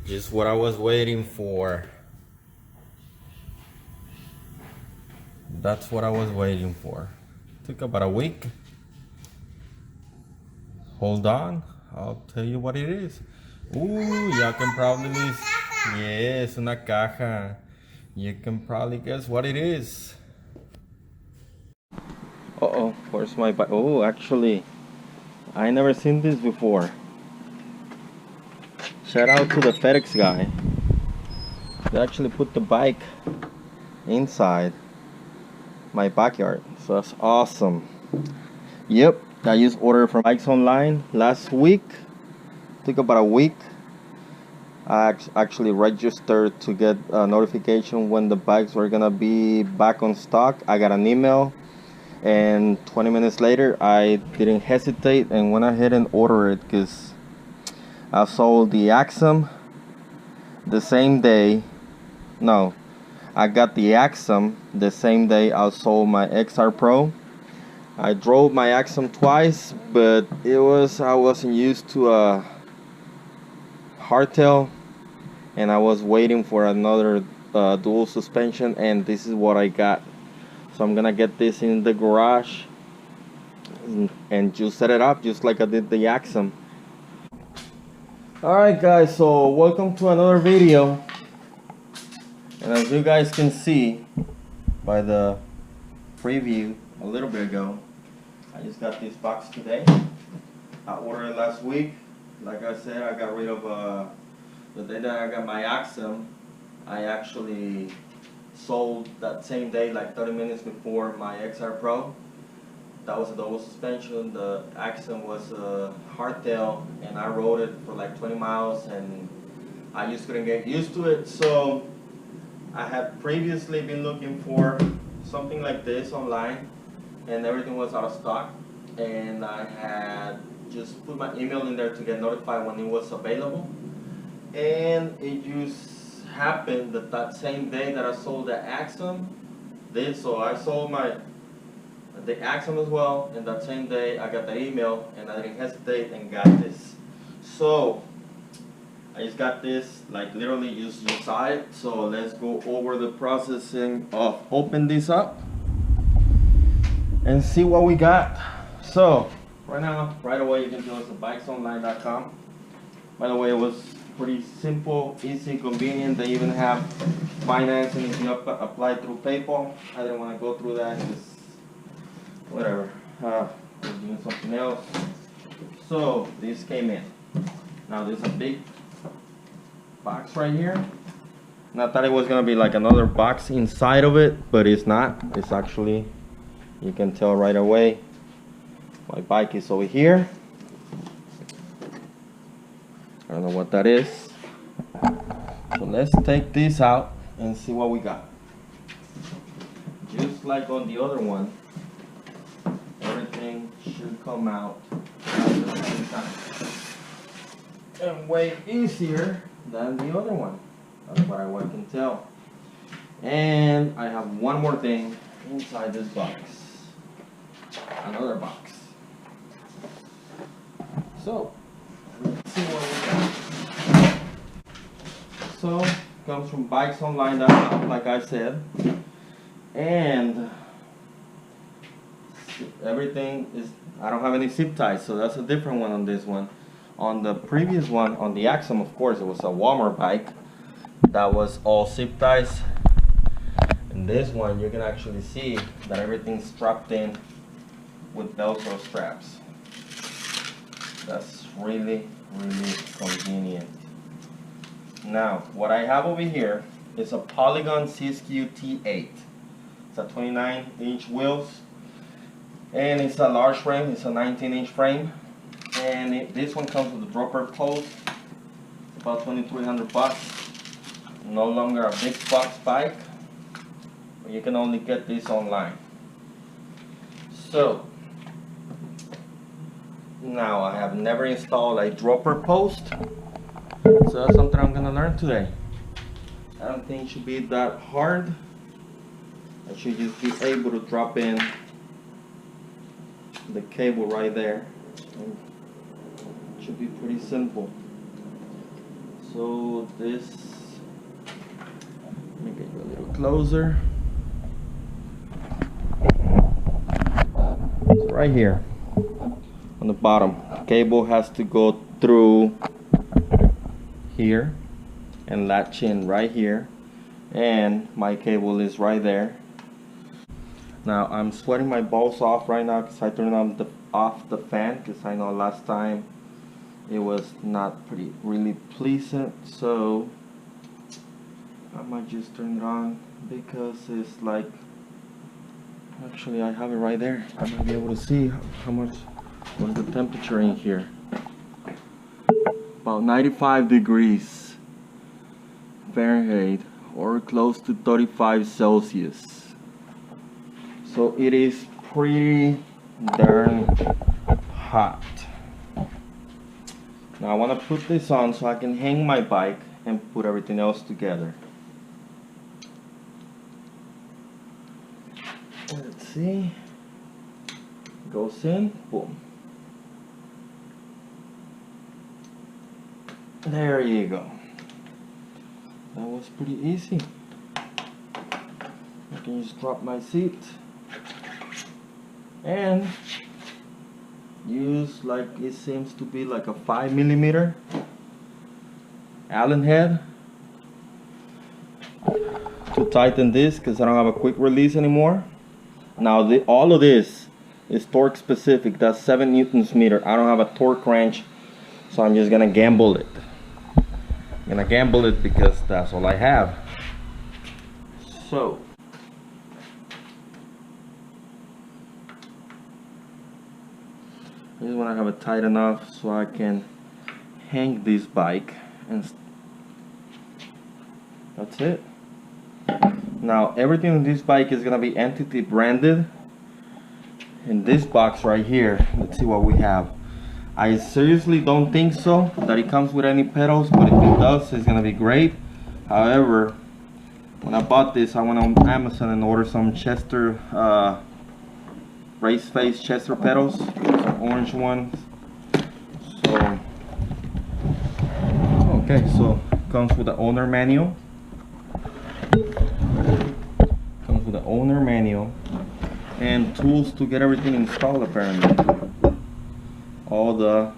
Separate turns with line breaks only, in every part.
Just what I was waiting for. That's what I was waiting for. Took about a week. Hold on, I'll tell you what it is. Y'all can probably, yes, una caja. You can probably guess what it is. Uh-oh, where's my bike? Oh, actually, I never seen this before. Shout out to the FedEx guy. They actually put the bike inside my backyard, so that's awesome. Yep, I just ordered from bikes online last week. Took about a week. I actually registered to get a notification when the bikes were gonna be back on stock. I got an email, and 20 minutes later I didn't hesitate and went ahead and ordered it, because I sold the Axum the same day. No, I got the Axum the same day I sold my XR Pro. I drove my Axum twice, but I wasn't used to a hardtail, and I was waiting for another dual suspension, and this is what I got. So I'm gonna get this in the garage and just set it up just like I did the Axum. Alright guys, so welcome to another video. And as you guys can see by the preview a little bit ago, I just got this box today. I ordered it last week. Like I said, I got rid of the day that I got my Axum. I actually sold that same day, like 30 minutes before, my XR Pro. That was a double suspension. The Axum was a hardtail, and I rode it for like 20 miles, and I just couldn't get used to it. So I had previously been looking for something like this online, and everything was out of stock, and I had just put my email in there to get notified when it was available. And it just happened that that same day that I sold the Axum, so I sold the Axum as well, and that same day I got the email, and I didn't hesitate and got this. So I just got this, like literally just inside. So let's go over the processing of open this up and see what we got. So right away you can go to bikesonline.com. By the way, it was pretty simple, easy, convenient. They even have financing if you apply through PayPal. I didn't want to go through that, just whatever. We're doing something else. So this came in. Now there's a big box right here. And I thought it was gonna be like another box inside of it, but it's not. It's actually, you can tell right away, my bike is over here. I don't know what that is. So let's take this out and see what we got. Just like on the other one, everything should come out at the same time. And way easier than the other one. That's what I can tell. And I have one more thing inside this box. Another box. So let's see what we got. So comes from bikesonline.com, like I said, and everything is, I don't have any zip ties, so that's a different one on this one. On the previous one, on the Axum, of course, it was a Walmart bike that was all zip ties. And this one, you can actually see that everything's strapped in with Velcro straps. That's really, really convenient. Now, what I have over here is a Polygon Siskiu T8. It's a 29-inch wheels, and it's a large frame. It's a 19-inch frame, and this one comes with a dropper post. It's about $2,300. No longer a big box bike, but you can only get this online. So now I have never installed a dropper post, so that's something I'm gonna learn today. I don't think it should be that hard. I should just be able to drop in the cable right there. It should be pretty simple. So put this, let me get you a little closer. So right here on the bottom, cable has to go through here and latch in right here, and my cable is right there. Now I'm sweating my balls off right now because I turned on off the fan, because I know last time it was not really pleasant, so I might just turn it on because it's like, actually I have it right there. I might be able to see what's the temperature in here. About 95 degrees Fahrenheit or close to 35 Celsius. So it is pretty darn hot. Now I want to put this on so I can hang my bike and put everything else together. Let's see. Goes in, boom. There you go. That was pretty easy. I can just drop my seat and use, like, it seems to be like a 5mm Allen head to tighten this, because I don't have a quick release anymore. Now all of this is torque specific. That's 7 Newtons-meter. I don't have a torque wrench, so I'm just gonna gamble it. I'm gonna gamble it because that's all I have. So I just want to have it tight enough so I can hang this bike, and that's it. Now everything in this bike is gonna be entity branded. In this box right here, let's see what we have. I seriously don't think so that it comes with any pedals, but if it does, it's gonna be great. However, when I bought this, I went on Amazon and ordered some Chester race face Chester pedals, some orange ones. So okay, so comes with the owner manual. Comes with the owner manual and tools to get everything installed apparently. All the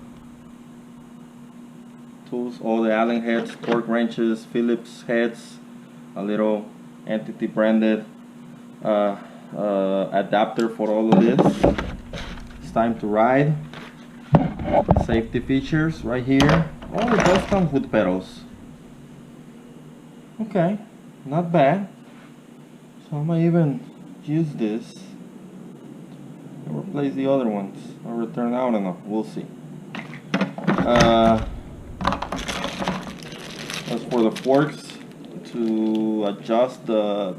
tools, all the Allen heads, torque wrenches, Phillips heads, a little entity branded adapter for all of this. It's time to ride. Safety features right here. Oh, it does come with pedals. Okay, not bad. So I might even use this and replace the other ones, or return out enough. We'll see. As for the forks to adjust the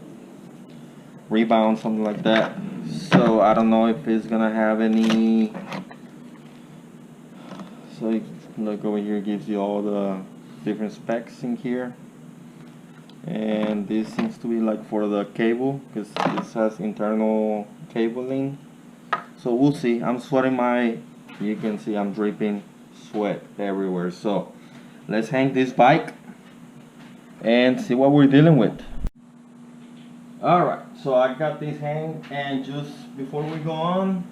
rebound, something like that. So I don't know if it's gonna have any. So look over here, gives you all the different specs in here. And this seems to be like for the cable, because this has internal cabling. So we'll see. I'm sweating you can see I'm dripping sweat everywhere. So let's hang this bike and see what we're dealing with. Alright, so I got this hang, and just before we go on,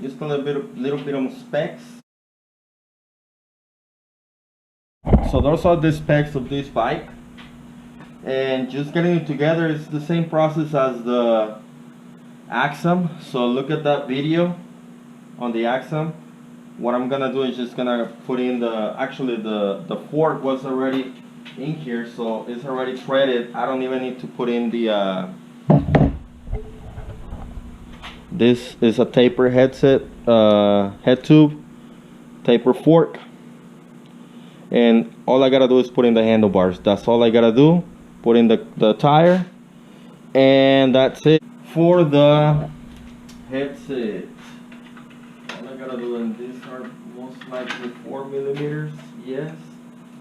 just a little bit of specs. So those are the specs of this bike, and just getting it together is the same process as the Axum. So look at that video on the Axum. What I'm gonna do is just gonna put in the fork was already in here, so it's already threaded. I don't even need to put in the this is a taper headset, head tube, taper fork, and all I gotta do is put in the handlebars. That's all I gotta do. Put in the tire, and that's it for the headset. All I gotta do, and these are most likely 4mm. Yes,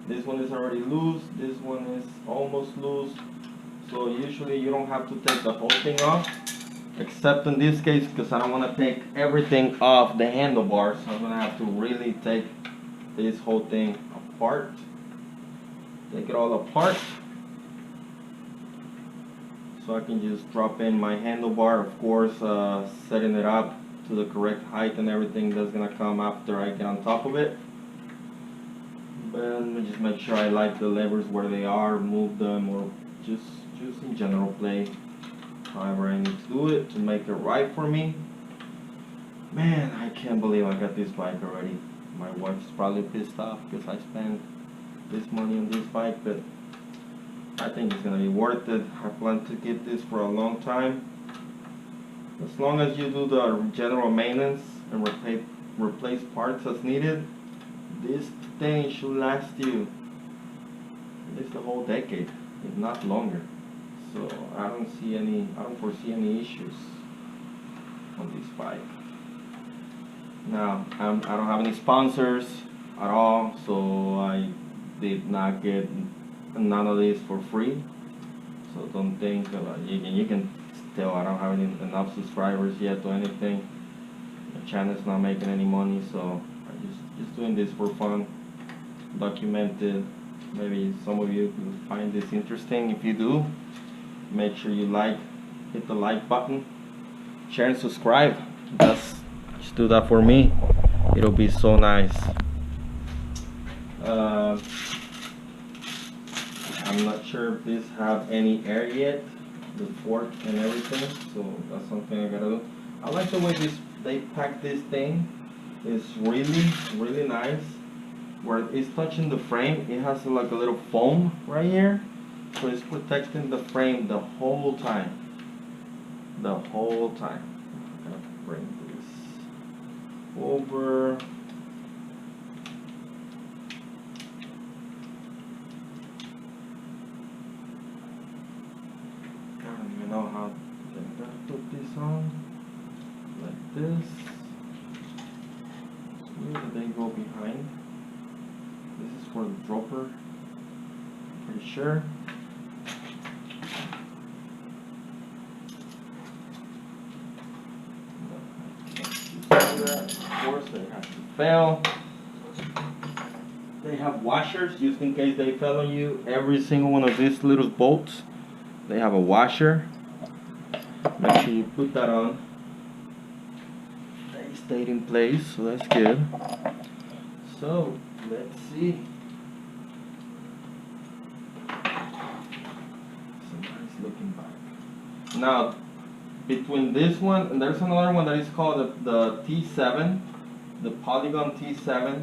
this one is already loose, this one is almost loose. So usually you don't have to take the whole thing off, except in this case, because I don't want to take everything off the handlebars. So I'm gonna have to really take this whole thing apart. take it all apart so I can just drop in my handlebar. Of course, setting it up to the correct height and everything, that's gonna come after I get on top of it. But let me just make sure I like the levers where they are, move them, or just in general play however I need to do it to make it right for me. Man, I can't believe I got this bike already. My wife's probably pissed off because I spent this money on this bike, but I think it's gonna be worth it. I plan to keep this for a long time. As long as you do the general maintenance and replace parts as needed, this thing should last you at least a whole decade, if not longer. So I don't foresee any issues on this bike. Now I don't have any sponsors at all, so I did not get none of this for free. So don't think you can tell I don't have enough subscribers yet or anything. The channel's not making any money, so I'm just doing this for fun, documented. Maybe some of you will find this interesting. If you do, make sure you hit the like button, share and subscribe. Just do that for me. It'll be so nice. I'm not sure if this have any air yet, the fork and everything, so that's something I gotta do. I like the way they pack this thing. It's really nice. Where it's touching the frame, it has like a little foam right here, so it's protecting the frame the whole time. The whole time. I'm gonna bring this over. I don't even know how to put this on. Like this. Where do they go behind? This is for the dropper, pretty sure. Of course, they have to fail. They have washers just in case they fail on you. Every single one of these little bolts, they have a washer. Make sure you put that on. They stayed in place, so that's good. So let's see. Some nice looking bike. Now, between this one and there's another one that is called the T7, the Polygon T7,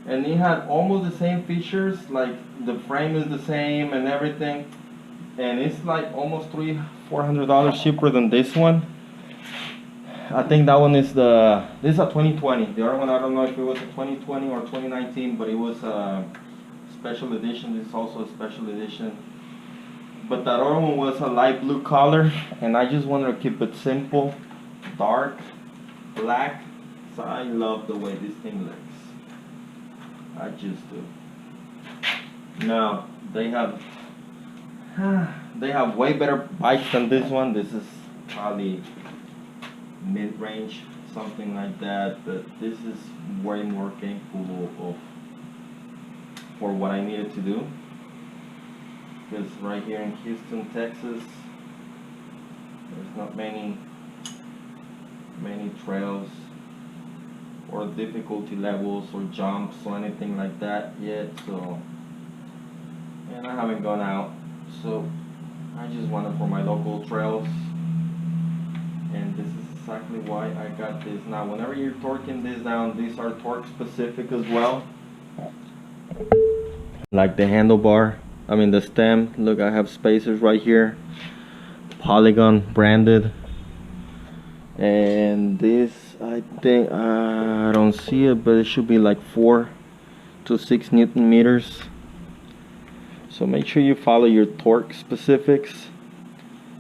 and it had almost the same features. Like the frame is the same and everything, and it's like almost $300-400 cheaper than this one. I think that one is this is a 2020. The other one, I don't know if it was a 2020 or 2019, but it was a special edition. This is also a special edition. But that other one was a light blue color, and I just wanted to keep it simple, dark, black. So I love the way this thing looks. I just do. Now they have way better bikes than this one. This is probably mid-range, something like that, but this is way more capable for what I needed to do. Because right here in Houston, Texas, there's not many trails or difficulty levels or jumps or anything like that yet. So, and I haven't gone out, so I just want it for my local trails. And this is exactly why I got this. Now, whenever you're torquing this down, these are torque specific as well. Like the handlebar, I mean the stem. Look, I have spacers right here, Polygon branded. And this, I think, I don't see it, but it should be like 4 to 6 Newton meters. So make sure you follow your torque specifics.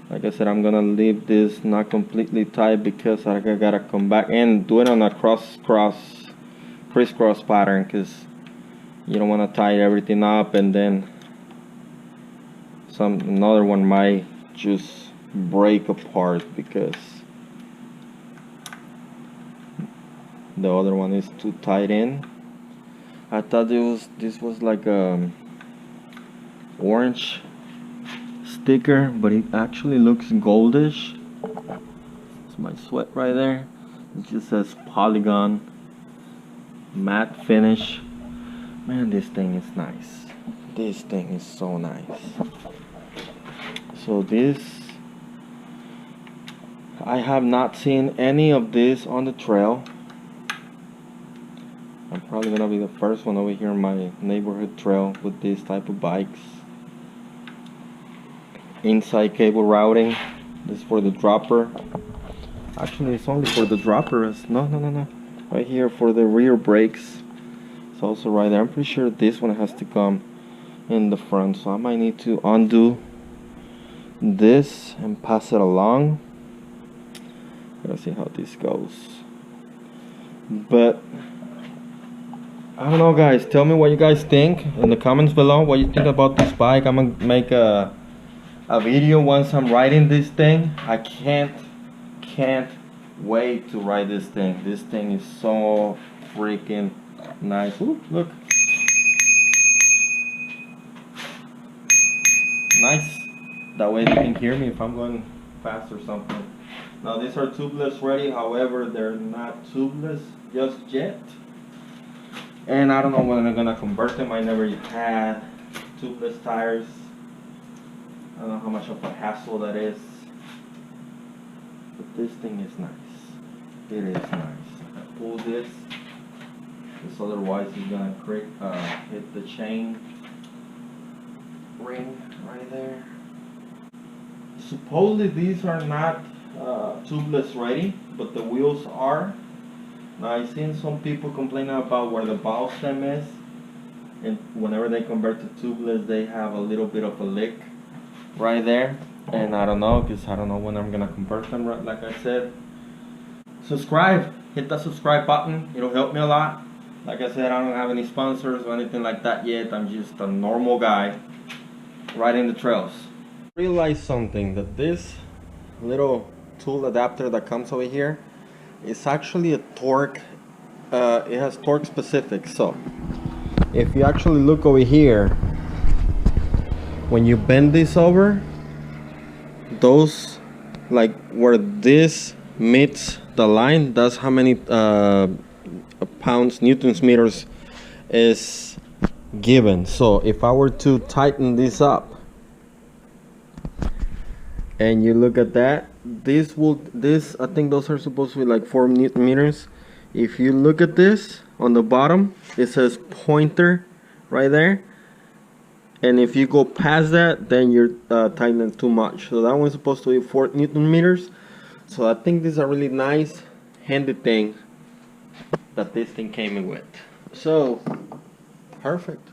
Like I said, I'm gonna leave this not completely tight because I gotta come back and do it on a crisscross pattern, because you don't want to tie everything up and then another one might just break apart because the other one is too tight in. I thought this was like a orange sticker, but it actually looks goldish. It's my sweat right there. It just says Polygon matte finish. Man, this thing is nice. This thing is so nice. So this, I have not seen any of this on the trail. I'm probably gonna be the first one over here on my neighborhood trail with this type of bikes. Inside cable routing. This is for the dropper. Actually, it's only for the dropper. No. Right here for the rear brakes. It's also right there. I'm pretty sure this one has to come in the front, so I might need to undo this and pass it along. Gotta see how this goes. But I don't know, guys. Tell me what you guys think in the comments below. What you think about this bike. I'm gonna make a video once I'm riding this thing. I can't wait to ride this thing. This thing is so freaking nice. Ooh, look. Nice. That way you can hear me if I'm going fast or something. Now these are tubeless ready. However, they're not tubeless just yet. And I don't know when I'm gonna convert them. I never had tubeless tires. I don't know how much of a hassle that is. But this thing is nice. It is nice. I pull this. Because otherwise it's gonna hit the chain ring right there. Supposedly these are not tubeless ready, but the wheels are. Now I've seen some people complaining about where the bow stem is, and whenever they convert to tubeless they have a little bit of a lick right there, and I don't know, because I don't know when I'm gonna convert them. Right, like I said, subscribe, hit that subscribe button, it'll help me a lot. Like I said, I don't have any sponsors or anything like that yet. I'm just a normal guy riding the trails. Realize something, that this little tool adapter that comes over here is actually a torque. It has torque specific. So if you actually look over here, when you bend this over, those, like where this meets the line, that's how many pounds, newtons meters is given. So if I were to tighten this up and you look at that, this I think those are supposed to be like 4 newton meters. If you look at this on the bottom, it says pointer right there, and if you go past that, then you're tightening too much. So that one's supposed to be 4 newton meters. So I think this is a really nice handy thing that this thing came in with. So perfect.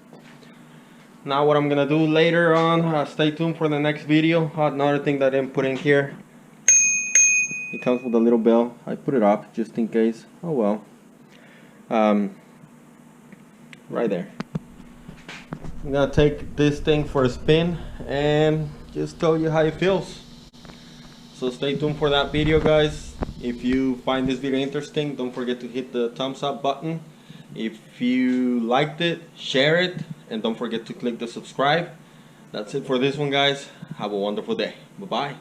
Now what I'm gonna do later on, stay tuned for the next video. Another thing that I didn't put in here, it comes with a little bell. I put it up just in case. Oh well. Right there. I'm gonna take this thing for a spin and just tell you how it feels. So stay tuned for that video, guys. If you find this video interesting, don't forget to hit the thumbs up button. If you liked it, share it, and don't forget to click the subscribe. That's it for this one, guys. Have a wonderful day. Bye-bye.